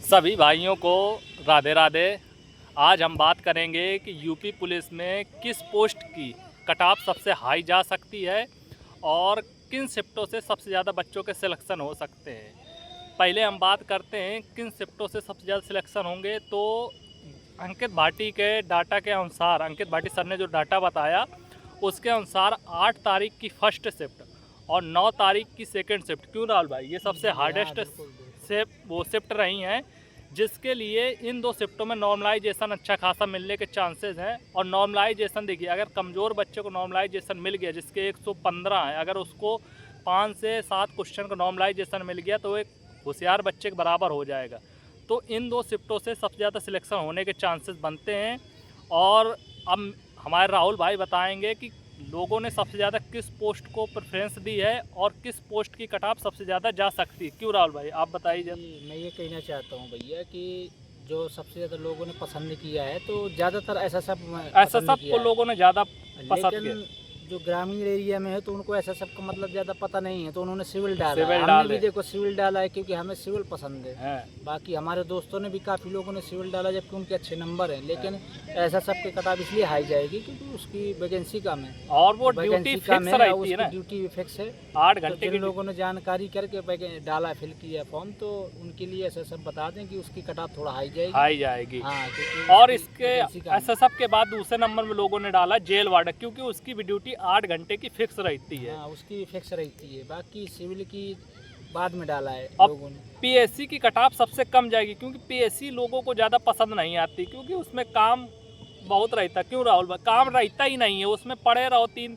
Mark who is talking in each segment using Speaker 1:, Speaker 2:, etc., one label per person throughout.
Speaker 1: सभी भाइयों को राधे राधे। आज हम बात करेंगे कि यूपी पुलिस में किस पोस्ट की कट ऑफ सबसे हाई जा सकती है और किन शिफ्टों से सबसे ज़्यादा बच्चों के सिलेक्शन हो सकते हैं। पहले हम बात करते हैं किन शिफ्टों से सबसे ज़्यादा सिलेक्शन होंगे। तो अंकित भाटी के डाटा के अनुसार, अंकित भाटी सर ने जो डाटा बताया उसके अनुसार 8 तारीख की फर्स्ट शिफ्ट और 9 तारीख की सेकंड शिफ्ट, क्यों राहुल भाई, ये सबसे हार्डेस्ट शिफ्ट रही हैं, जिसके लिए इन दो शिफ्टों में नॉर्मलाइजेशन अच्छा खासा मिलने के चांसेस हैं। और नॉर्मलाइजेशन देखिए, अगर कमज़ोर बच्चे को नॉर्मलाइजेशन मिल गया जिसके 115 है, अगर उसको 5 से 7 क्वेश्चन का नॉर्मलाइजेशन मिल गया तो एक होशियार बच्चे के बराबर हो जाएगा। तो इन दो शिफ्टों से सबसे ज़्यादा सिलेक्शन होने के चांसेस बनते हैं। और अब हमारे राहुल भाई बताएंगे कि लोगों ने सबसे ज़्यादा किस पोस्ट को प्रेफरेंस दी है और किस पोस्ट की कट ऑफ सबसे ज़्यादा जा सकती है। क्यों राहुल भाई, आप बताइए जब।
Speaker 2: मैं ये कहना चाहता हूँ भैया कि जो सबसे ज़्यादा लोगों ने पसंद किया है तो ज़्यादातर ऐसा सब
Speaker 1: को लोगों ने ज़्यादा पसंद किया।
Speaker 2: लेकिन जो ग्रामीण एरिया में है तो उनको ऐसा सब का मतलब ज़्यादा पता नहीं है, तो उन्होंने सिविल डाला।
Speaker 1: सिविल
Speaker 2: हमने भी देखो सिविल डाला है क्योंकि हमें सिविल पसंद है। बाकी हमारे दोस्तों ने भी काफ़ी लोगों ने सिविल डाला जबकि उनके अच्छे नंबर हैं, लेकिन ऐसा सब के कटाव इसलिए हाई जाएगी क्योंकि उसकी वैकेंसी कम है
Speaker 1: और वो ड्यूटी फिक्स रहती है ना,
Speaker 2: ड्यूटी फिक्स है
Speaker 1: 8 घंटे की।
Speaker 2: लोगों ने जानकारी करके डाला, फिल किया फॉर्म, तो उनके लिए ऐसा सब बता दें कि उसकी कटाव थोड़ा हाई जाएगी। हाँ,
Speaker 1: और इसके ऐसा सब के बाद दूसरे नंबर में लोगों ने डाला जेल वार्डन, क्योंकि उसकी भी ड्यूटी 8 घंटे की फिक्स रहती है।
Speaker 2: हाँ, उसकी फिक्स रहती है। बाकी सिविल की बाद में डाला है
Speaker 1: अब
Speaker 2: लोगों ने।
Speaker 1: पीएससी की कटाव सबसे कम जाएगी क्योंकि पीएससी लोगों को ज़्यादा पसंद नहीं आती, क्योंकि उसमें काम बहुत रहता। क्यों राहुल, काम रहता ही नहीं है, उसमें पड़े रहो तीन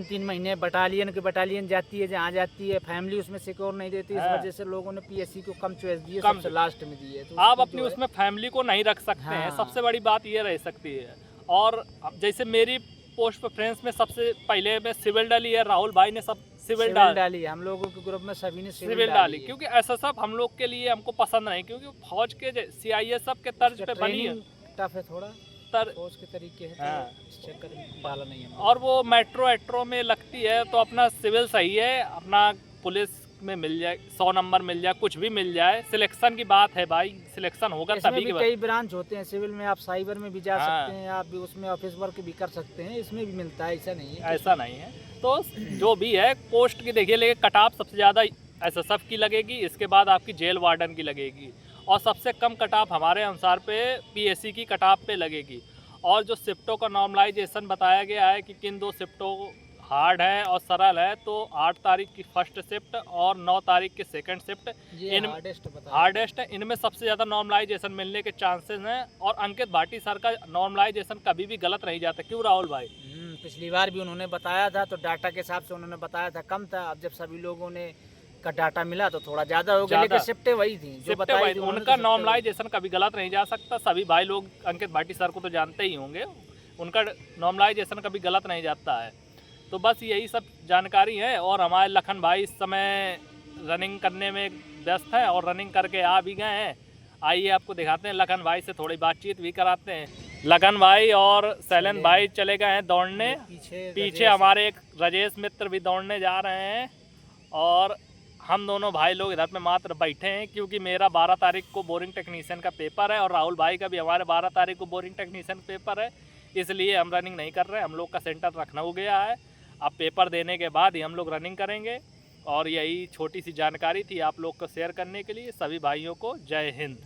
Speaker 1: तीन महीने।
Speaker 2: बटालियन जाती है जहाँ जाती है, फैमिली उसमें सिक्योर नहीं देती। इस वजह से लोगों ने पीएससी को कम चॉइस दी है, सबसे लास्ट में दी है। तो
Speaker 1: आप अपनी उसमें फैमिली को नहीं रख सकते हैं, सबसे बड़ी बात ये रह सकती है। और जैसे मेरी पोस्ट प्रेफरेंस में सबसे पहले में सिविल डाली है, राहुल भाई ने सब सिविल डाली।
Speaker 2: हम लोगों के ग्रुप में सभी ने
Speaker 1: सिविल डाली क्योंकि ऐसा सब हम लोग के लिए हमको पसंद नहीं, क्योंकि फौज के CISF के तर्ज पे बनी है,
Speaker 2: टफ है थोड़ा, फौज के तरीके है।
Speaker 1: हाँ।
Speaker 2: तो इस चक्कर में पाला नहीं है।
Speaker 1: और वो मेट्रो में लगती है तो अपना सिविल सही है, अपना पुलिस में मिल जाए 100 नंबर मिल जाए, कुछ भी मिल जाए। सिलेक्शन की बात है भाई, सिलेक्शन होगा तभी के बाद।
Speaker 2: कई ब्रांच होते हैं सिविल में, आप साइबर में भी जा सकते हैं, आप भी उसमें ऑफिस वर्क भी कर सकते हैं, इसमें भी मिलता है, ऐसा नहीं है।
Speaker 1: ऐसा नहीं है। तो जो भी है पोस्ट की देखिए, लेकिन कट ऑफ सबसे ज़्यादा SSF की लगेगी, इसके बाद आपकी जेल वार्डन की लगेगी, और सबसे कम कट ऑफ हमारे अनुसार पे PSC की कट ऑफ पे लगेगी। और जो शिफ्टों का नॉर्मलाइजेशन बताया गया है कि किन दो शिफ्टों हार्ड है और सरल है, तो 8 तारीख की फर्स्ट शिफ्ट और 9 तारीख की सेकंड शिफ्ट हार्डेस्ट है। इनमें सबसे ज़्यादा नॉर्मलाइजेशन मिलने के चांसेस हैं। और अंकित भाटी सर का नॉर्मलाइजेशन कभी भी गलत नहीं जाता। क्यों राहुल भाई?
Speaker 2: पिछली बार भी उन्होंने बताया था तो डाटा के हिसाब से उन्होंने बताया था कम था, अब जब सभी लोगों ने का डाटा मिला तो थोड़ा ज़्यादा हो गया, लेकिन शिफ्टें वही थी जो बताई थी।
Speaker 1: उनका नॉर्मलाइजेशन कभी गलत नहीं जा सकता। सभी भाई लोग अंकित भाटी सर को तो जानते ही होंगे, उनका नॉर्मलाइजेशन कभी गलत नहीं जाता है। तो बस यही सब जानकारी है। और हमारे लखन भाई इस समय रनिंग करने में व्यस्त हैं और रनिंग करके आ भी गए हैं। आइए आपको दिखाते हैं, लखन भाई से थोड़ी बातचीत भी कराते हैं। लखन भाई और शैलेंद्र भाई चले गए हैं दौड़ने, पीछे हमारे एक राजेश मित्र भी दौड़ने जा रहे हैं, और हम दोनों भाई लोग इधर में मात्र बैठे हैं क्योंकि मेरा 12 तारीख को बोरिंग टेक्नीशियन का पेपर है और राहुल भाई का भी हमारे 12 तारीख को बोरिंग टेक्नीशियन पेपर है, इसलिए हम रनिंग नहीं कर रहे हैं। हम लोग का सेंटर लखनऊ गया है, अब पेपर देने के बाद ही हम लोग रनिंग करेंगे। और यही छोटी सी जानकारी थी आप लोग को शेयर करने के लिए। सभी भाइयों को जय हिंद।